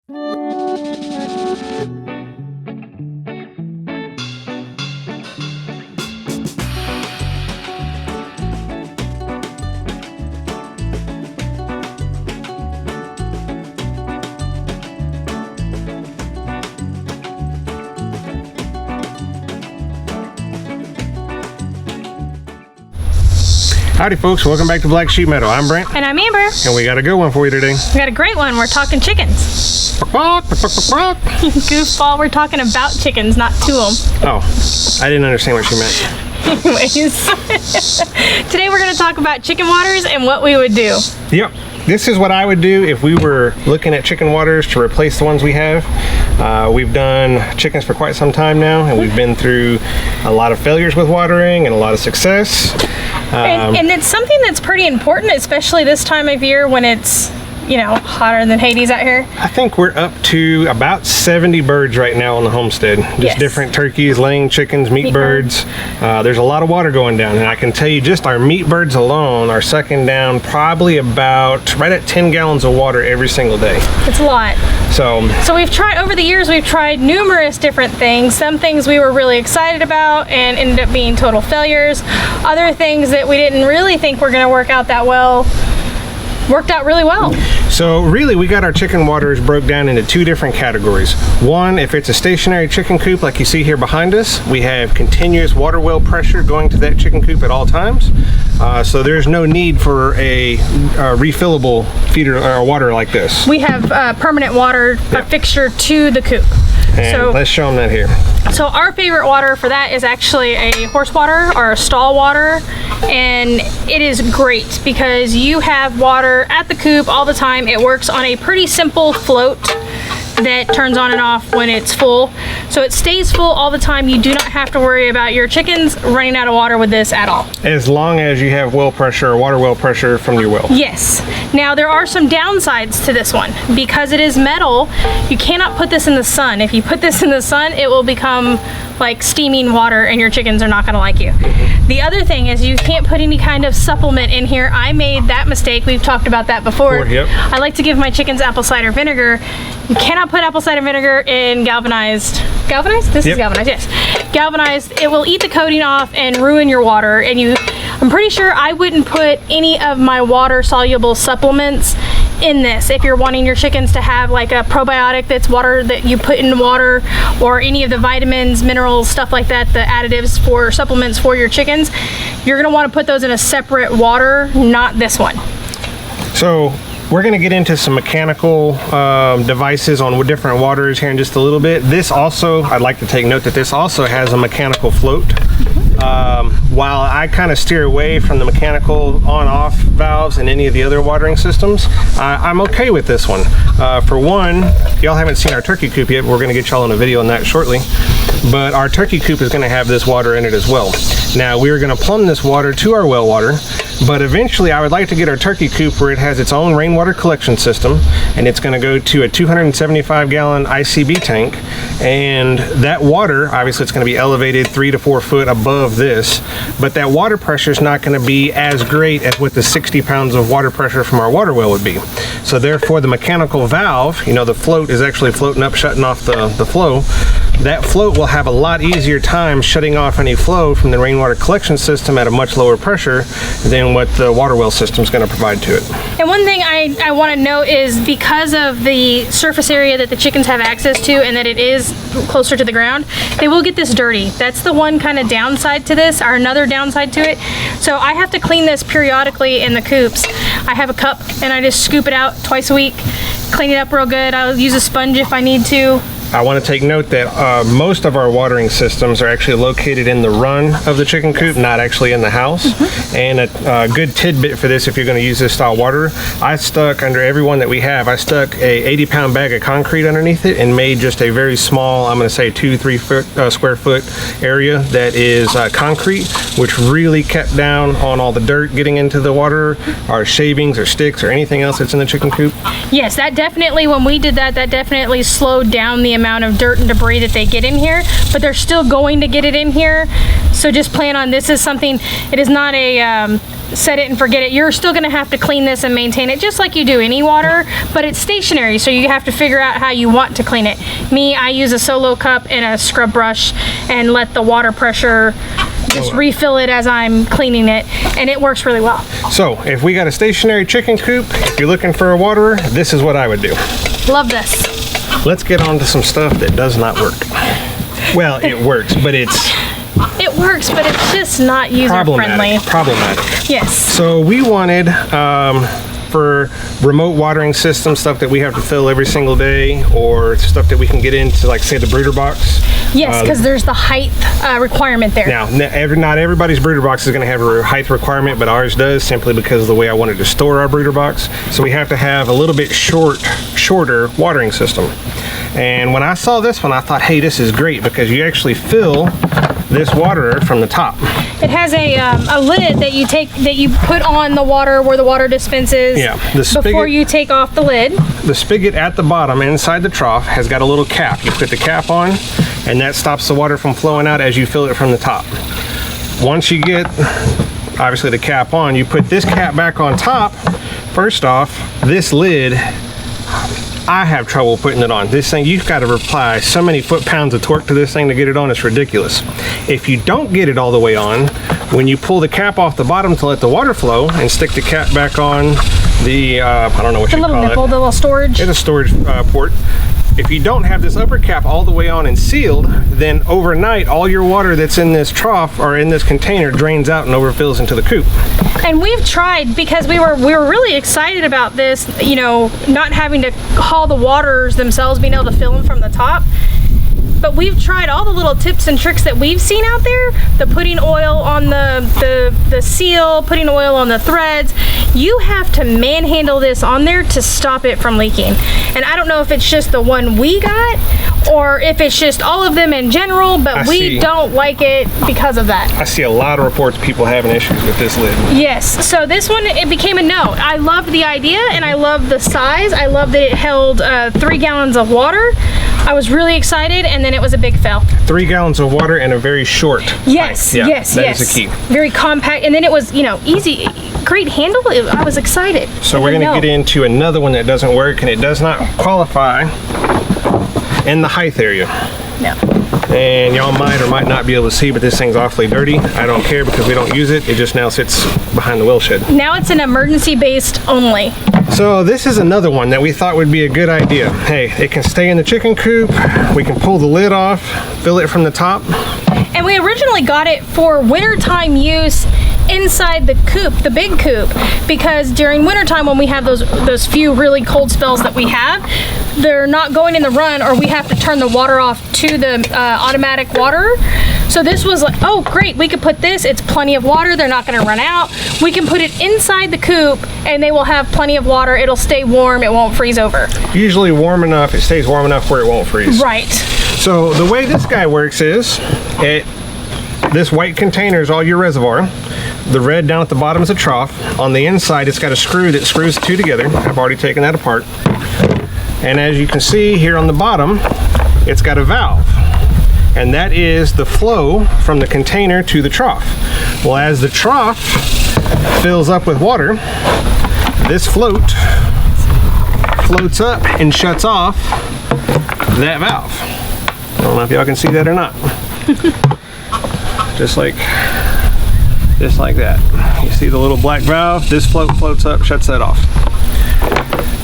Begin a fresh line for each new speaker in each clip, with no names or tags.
Howdy folks, welcome back to Black Sheep Meadow. I'm Brent.
And I'm Amber.
And we got a good one for you today.
We got a great one. We're talking chickens. Goofball, we're talking about chickens, not to them.
Oh, I didn't understand what she meant.
Anyways, today we're going to talk about chicken waters and what we would do.
Yep. This is what I would do if we were looking at chicken waters to replace the ones we have. We've done chickens for quite some time now, and we've been through a lot of failures with watering and a lot of success.
And it's something that's pretty important, especially this time of year when it's, you know, hotter than Hades out here.
I think we're up to about 70 birds right now on the homestead. Just different turkeys, laying chickens, meat birds. There's a lot of water going down, and I can tell you just our meat birds alone are sucking down probably about right at 10 gallons of water every single day.
It's a lot. So we've tried, over the years, we've tried numerous different things. Some things we were really excited about and ended up being total failures. Other things that we didn't really think were going to work out that well worked out really well.
So really, we got our chicken waters broke down into two different categories. One, if it's a stationary chicken coop like you see here behind us, we have continuous water well pressure going to that chicken coop at all times. So there's no need for a refillable feeder or water like this.
We have permanent water fixture to the coop.
And so let's show them that here.
So our favorite water for that is actually a horse water or a stall water, and it is great because you have water at the coop all the time. It works on a pretty simple float that turns on and off when it's full, so it stays full all the time. You do not have to worry about your chickens running out of water with this at all,
as long as you have well pressure or water well pressure from your well.
Yes. Now there are some downsides to this one. Because it is metal, you cannot put this in the sun. If you put this in the sun, it will become like steaming water and your chickens are not going to like you. The other thing is you can't put any kind of supplement in here. I made that mistake. We've talked about that before.
Yep.
I like to give my chickens apple cider vinegar. You cannot put apple cider vinegar in galvanized. Galvanized? This is galvanized, yes. Galvanized, it will eat the coating off and ruin your water. And I'm pretty sure I wouldn't put any of my water soluble supplements in this. If you're wanting your chickens to have like a probiotic that's water that you put in water, or any of the vitamins, minerals, stuff like that, the additives for supplements for your chickens, you're going to want to put those in a separate water, not this one.
So we're going to get into some mechanical devices on different waters here in just a little bit. This also, I'd like to take note that this also has a mechanical float. While I kind of steer away from the mechanical on-off valves and any of the other watering systems, I'm okay with this one. For one, y'all haven't seen our turkey coop yet, but we're going to get y'all in a video on that shortly. But our turkey coop is going to have this water in it as well. Now, we are going to plumb this water to our well water, but eventually I would like to get our turkey coop where it has its own rainwater collection system, and it's going to go to a 275 gallon ICB tank, and that water, obviously it's going to be elevated 3 to 4 foot above this, but that water pressure is not going to be as great as what the 60 pounds of water pressure from our water well would be. So therefore the mechanical valve, you know, the float is actually floating up, shutting off the flow. That float will have a lot easier time shutting off any flow from the rainwater collection system at a much lower pressure than what the water well system is going to provide to it.
And one thing I want to note is because of the surface area that the chickens have access to and that it is closer to the ground, they will get this dirty. That's the one kind of downside to this, or another downside to it. So I have to clean this periodically in the coops. I have a cup and I just scoop it out twice a week, clean it up real good. I'll use a sponge if I need to.
I want to take note that most of our watering systems are actually located in the run of the chicken coop, not actually in the house. And a good tidbit for this, if you're going to use this style water, I stuck under every one that we have, I stuck a 80-pound bag of concrete underneath it and made just a very small, I'm going to say 2-3 square foot area that is concrete, which really kept down on all the dirt getting into the water, or shavings or sticks or anything else that's in the chicken coop.
Yes, that definitely, when we did that, that definitely slowed down the amount of dirt and debris that they get in here, but they're still going to get it in here. So just plan on, this is something, it is not a set it and forget it. You're still gonna have to clean this and maintain it just like you do any water, but it's stationary, so you have to figure out how you want to clean it. Me, I use a solo cup and a scrub brush and let the water pressure just refill it as I'm cleaning it, and it works really well.
So if we got a stationary chicken coop, if you're looking for a waterer, this is what I would do.
Love this.
Let's get on to some stuff that does not work. Well, it works, but it's
just not user-friendly.
Problematic.
Yes.
So we wanted, for remote watering system, stuff that we have to fill every single day, or stuff that we can get into, like say the brooder box.
Yes, because there's the height requirement there.
Now, not everybody's brooder box is going to have a height requirement, but ours does, simply because of the way I wanted to store our brooder box. So we have to have a little bit shorter watering system. And when I saw this one, I thought, hey, this is great, because you actually fill this waterer from the top.
It has a lid that you put on the water where the water dispenses.
Yeah, the spigot,
before you take off the lid.
The spigot at the bottom inside the trough has got a little cap. You put the cap on, and that stops the water from flowing out as you fill it from the top. Once you get, obviously, the cap on, you put this cap back on top. First off, this lid, I have trouble putting it on. This thing, you've got to apply so many foot-pounds of torque to this thing to get it on. It's ridiculous. If you don't get it all the way on, when you pull the cap off the bottom to let the water flow and stick the cap back on the, I don't know what you call it.
The little nipple, the little storage.
It's a storage port. If you don't have this upper cap all the way on and sealed, then overnight all your water that's in this trough or in this container drains out and overfills into the coop.
And we've tried, because we were really excited about this, you know, not having to haul the waters themselves, being able to fill them from the top. But we've tried all the little tips and tricks that we've seen out there. The putting oil on the seal, putting oil on the threads. You have to manhandle this on there to stop it from leaking. And I don't know if it's just the one we got, or if it's just all of them in general, but we don't like it because of that.
I see a lot of reports of people having issues with this lid.
Yes, so this one, it became a no. I loved the idea, and I loved the size. I loved that it held 3 gallons of water. I was really excited, and then it was a big fail.
3 gallons of water and a very short
yes,
height. Yeah,
yes,
that
yes.
is the key.
Very compact, and then it was, you know, easy, great handle. I was excited.
So we're going to get into another one that doesn't work, and it does not qualify in the height area.
No.
And y'all might or might not be able to see, but this thing's awfully dirty. I don't care because we don't use it. It just now sits behind the wheel shed.
Now it's an emergency based only.
So this is another one that we thought would be a good idea. Hey, it can stay in the chicken coop. We can pull the lid off, fill it from the top.
And we originally got it for wintertime use inside the coop, the big coop, because during wintertime when we have those few really cold spells that we have, they're not going in the run, or we have to turn the water off to the automatic water. So this was like, oh great, we could put this, it's plenty of water, they're not going to run out. We can put it inside the coop and they will have plenty of water, it'll stay warm, it won't freeze over.
Usually warm enough, it stays warm enough where it won't freeze.
Right.
So the way this guy works is, this white container is all your reservoir. The red down at the bottom is a trough. On the inside, it's got a screw that screws the two together. I've already taken that apart. And as you can see here on the bottom, it's got a valve. And that is the flow from the container to the trough. Well, as the trough fills up with water, this floats up and shuts off that valve. I don't know if y'all can see that or not. just like that. You see the little black valve? This floats up, shuts that off.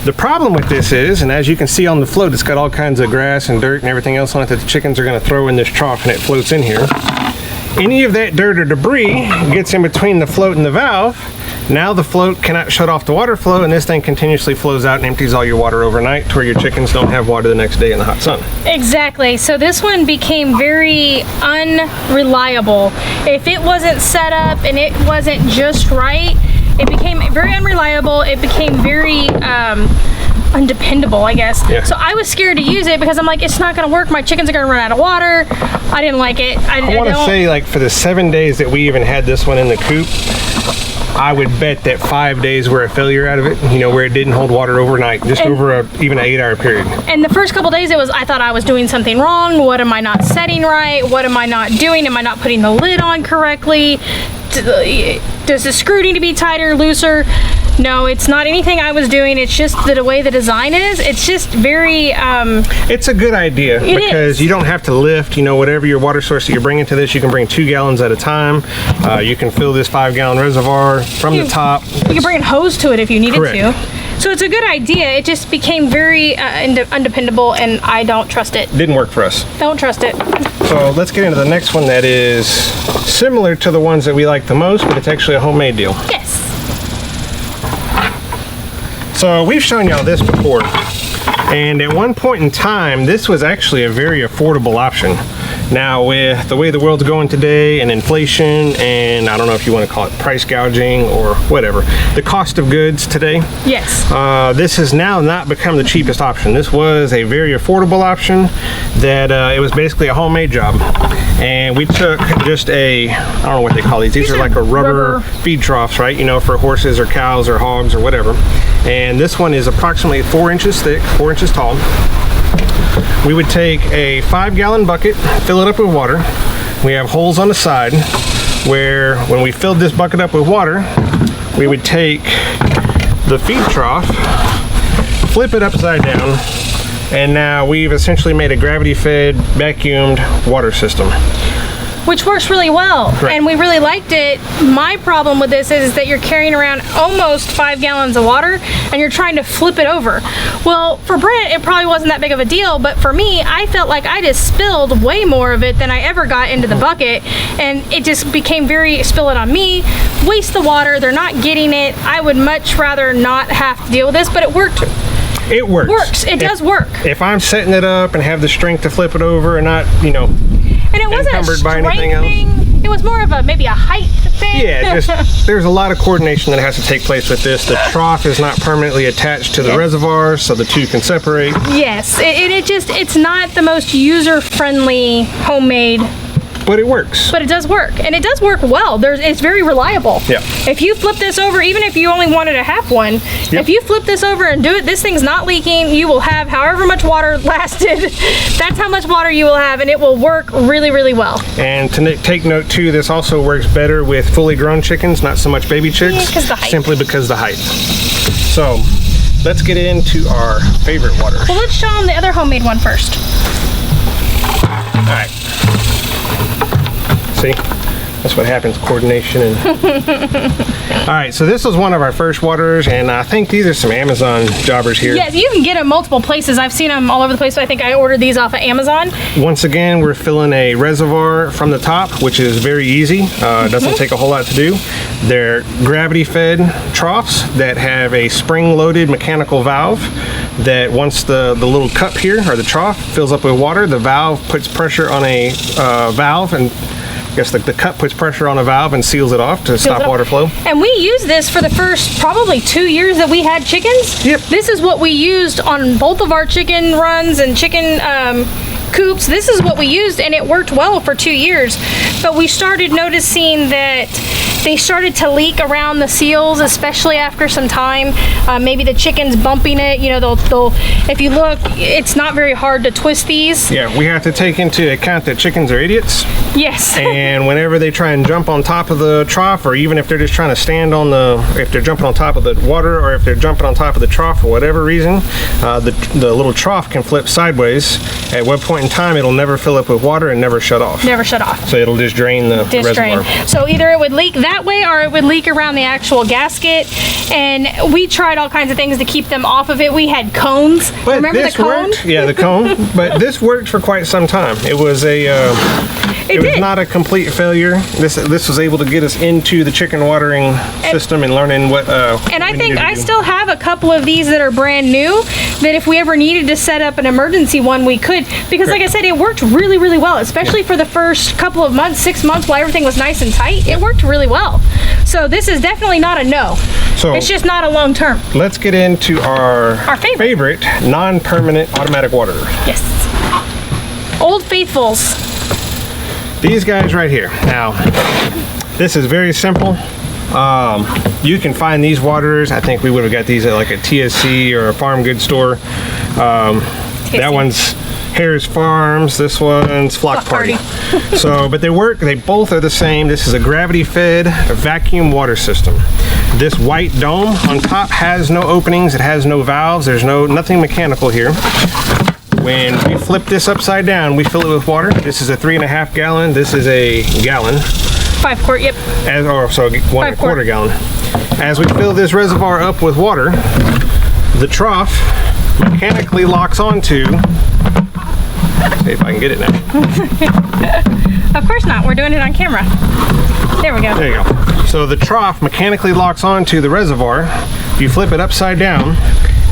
The problem with this is, and as you can see on the float, it's got all kinds of grass and dirt and everything else on it that the chickens are going to throw in this trough, and it floats in here. Any of that dirt or debris gets in between the float and the valve. Now the float cannot shut off the water flow, and this thing continuously flows out and empties all your water overnight to where your chickens don't have water the next day in the hot sun. Exactly.
So this one became very unreliable. If it wasn't set up and it wasn't just right, it became very unreliable. It became very undependable, I guess.
Yeah.
So I was scared to use it because I'm like, it's not going to work. My chickens are going to run out of water. I didn't like it. I
want to say, like, for the 7 days that we even had this one in the coop, I would bet that 5 days were a failure out of it, you know, where it didn't hold water overnight, just over even an 8-hour period.
And the first couple days, I thought I was doing something wrong. What am I not setting right? What am I not doing? Am I not putting the lid on correctly? does the screw need to be tighter, looser? No, it's not anything I was doing. It's just the way the design is. It's just very...
it's a good idea because you don't have to lift, you know, whatever your water source that you're bringing to this, you can bring 2 gallons at a time. You can fill this 5-gallon reservoir from the top.
You can bring a hose to it if you needed
Correct.
to. So it's a good idea. It just became very undependable, and I don't trust it.
Didn't work for us.
Don't trust it.
So let's get into the next one that is similar to the ones that we like the most, but it's actually a homemade deal.
Yes.
So we've shown y'all this before, and at one point in time, this was actually a very affordable option. Now, with the way the world's going today and inflation, and I don't know if you want to call it price gouging or whatever, the cost of goods today,
Yes.
this has now not become the cheapest option. This was a very affordable option that it was basically a homemade job. And we took just I don't know what they call these. These are like a rubber feed troughs, right? You know, for horses or cows or hogs or whatever. And this one is approximately 4 inches thick, 4 inches tall. We would take a 5-gallon bucket, fill it up with water. We have holes on the side where when we filled this bucket up with water, we would take the feed trough, flip it upside down, and now we've essentially made a gravity-fed, vacuumed water system.
Which works really well,
Correct.
and we really liked it. My problem with this is that you're carrying around almost 5 gallons of water, and you're trying to flip it over. Well, for Brent, it probably wasn't that big of a deal, but for me, I felt like I just spilled way more of it than I ever got into the bucket, and it just became very, spill it on me, waste the water, they're not getting it. I would much rather not have to deal with this, but it worked.
It works.
It does work.
If I'm setting it up and have the strength to flip it over and not, you know,
And it wasn't a
encumbered by
strength
anything else.
thing. It was more of maybe a height thing.
Yeah, just there's a lot of coordination that has to take place with this. The trough is not permanently attached to the reservoir, so the two can separate.
Yes, it's not the most user-friendly homemade,
But it works.
but it does work, and it does work well. It's very reliable.
Yeah.
If you flip this over, even if you only wanted a half one, if you flip this over and do it, this thing's not leaking. You will have however much water lasted. That's how much water you will have, and it will work really, really well.
And to take note too, this also works better with fully grown chickens, not so much baby chicks,
Yeah, 'cause the height.
simply because the height. So let's get into our favorite waters.
Well, let's show them the other homemade one first.
All right. See, that's what happens, coordination. And all right, so this was one of our first waters, and I think these are some Amazon jobbers here.
Yes, you can get them multiple places. I've seen them all over the place, so I think I ordered these off of Amazon.
Once again, we're filling a reservoir from the top, which is very easy. It doesn't take a whole lot to do. They're gravity-fed troughs that have a spring-loaded mechanical valve that once the little cup here, or the trough, fills up with water, the valve puts pressure on a valve, and I guess the cup puts pressure on a valve and seals it off to stop water flow.
And we used this for the first probably 2 years that we had chickens.
Yep.
This is what we used on both of our chicken runs and chicken coops. This is what we used, and it worked well for 2 years. But we started noticing that they started to leak around the seals, especially after some time. Maybe the chicken's bumping it. You know, they'll. If you look, it's not very hard to twist these.
Yeah, we have to take into account that chickens are idiots.
Yes.
And whenever they try and jump on top of the trough, or even if they're just trying to stand on if they're jumping on top of the water, or if they're jumping on top of the trough for whatever reason, the little trough can flip sideways. At one point in time, it'll never fill up with water and never shut off.
Never shut off.
So it'll just drain the reservoir.
So either it would leak that way, or it would leak around the actual gasket. And we tried all kinds of things to keep them off of it. We had cones.
But
Remember
this
the cone?
worked. Yeah, the cone. But this worked for quite some time. It was it was not a complete failure. This was able to get us into the chicken watering system and learning what.
And I think I still have a couple of these that are brand new, that if we ever needed to set up an emergency one, we could. Because like I said, it worked really, really well, especially for the first couple of months, 6 months, while everything was nice and tight. It worked really well. So this is definitely not a no.
So
it's just not a long term.
let's get into our favorite non-permanent automatic waterer.
Yes. Old Faithfuls.
These guys right here. Now, this is very simple. You can find these waterers. I think we would have got these at like a TSC or a farm goods store. That one's Harris Farms. This one's Flock Party. So, but they work, they both are the same. This is a gravity-fed vacuum water system. This white dome on top has no openings, it has no valves, there's nothing mechanical here. When we flip this upside down, we fill it with water. This is a 3.5 gallon, this is a gallon.
5 quart, yep.
So 1.25 gallon. As we fill this reservoir up with water, the trough mechanically locks onto, see if I can get it now.
Of course not, we're doing it on camera. There we go.
There you go. So the trough mechanically locks onto the reservoir. You flip it upside down,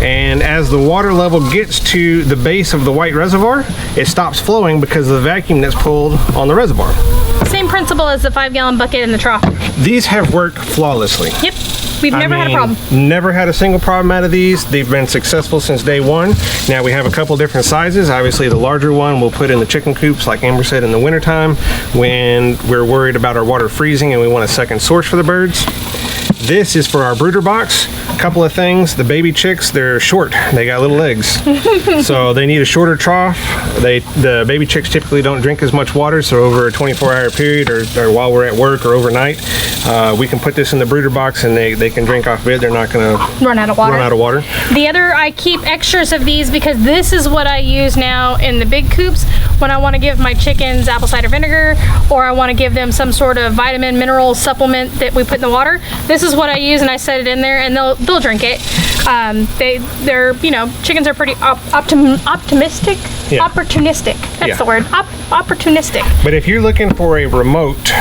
and as the water level gets to the base of the white reservoir, it stops flowing because of the vacuum that's pulled on the reservoir.
Same principle as the 5 gallon bucket in the trough.
These have worked flawlessly.
Yep, we've never had a problem.
Never had a single problem out of these. They've been successful since day one. Now we have a couple different sizes. Obviously the larger one we'll put in the chicken coops, like Amber said, in the wintertime when we're worried about our water freezing and we want a second source for the birds. This is for our brooder box. A couple of things. The baby chicks, they're short. They got little legs. So they need a shorter trough. The baby chicks typically don't drink as much water, so over a 24-hour period or while we're at work or overnight, we can put this in the brooder box and they can drink off of it. They're not going to
run out of water. The other, I keep extras of these because this is what I use now in the big coops when I want to give my chickens apple cider vinegar, or I want to give them some sort of vitamin mineral supplement that we put in the water. This is what I use, and I set it in there and they'll drink it. They're you know, chickens are pretty optimistic. Yeah. Opportunistic. That's the word. Opportunistic.
But if you're looking for a remote,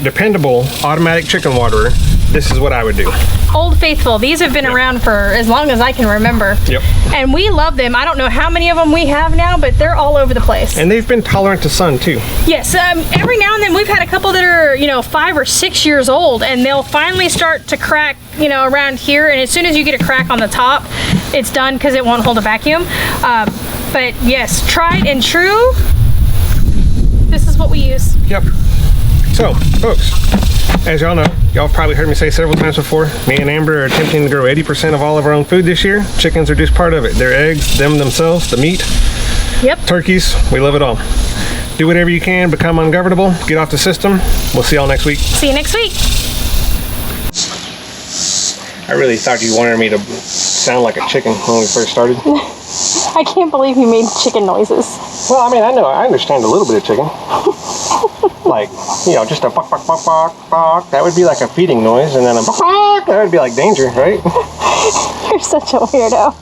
dependable automatic chicken waterer, this is what I would do.
Old Faithful. These have been around for as long as I can remember.
Yep.
And we love them. I don't know how many of them we have now, but they're all over the place.
And they've been tolerant to sun too.
Yes. Every now and then we've had a couple that are, you know, 5 or 6 years old, and they'll finally start to crack, you know, around here. And as soon as you get a crack on the top, it's done because it won't hold a vacuum. But yes, tried and true. This is what we use.
Yep. So, folks, as y'all know, y'all have probably heard me say several times before, me and Amber are attempting to grow 80% of all of our own food this year. Chickens are just part of it. Their eggs, themselves, the meat, turkeys, we love it all. Do whatever you can, become ungovernable, get off the system. We'll see y'all next week.
See you next week.
I really thought you wanted me to sound like a chicken when we first started.
I can't believe you made chicken noises.
Well, I mean, I understand a little bit of chicken. Like, you know, just a buck, buck, buck, buck, buck. That would be like a feeding noise, and then a buck, buck, that would be like danger, right?
You're such a weirdo.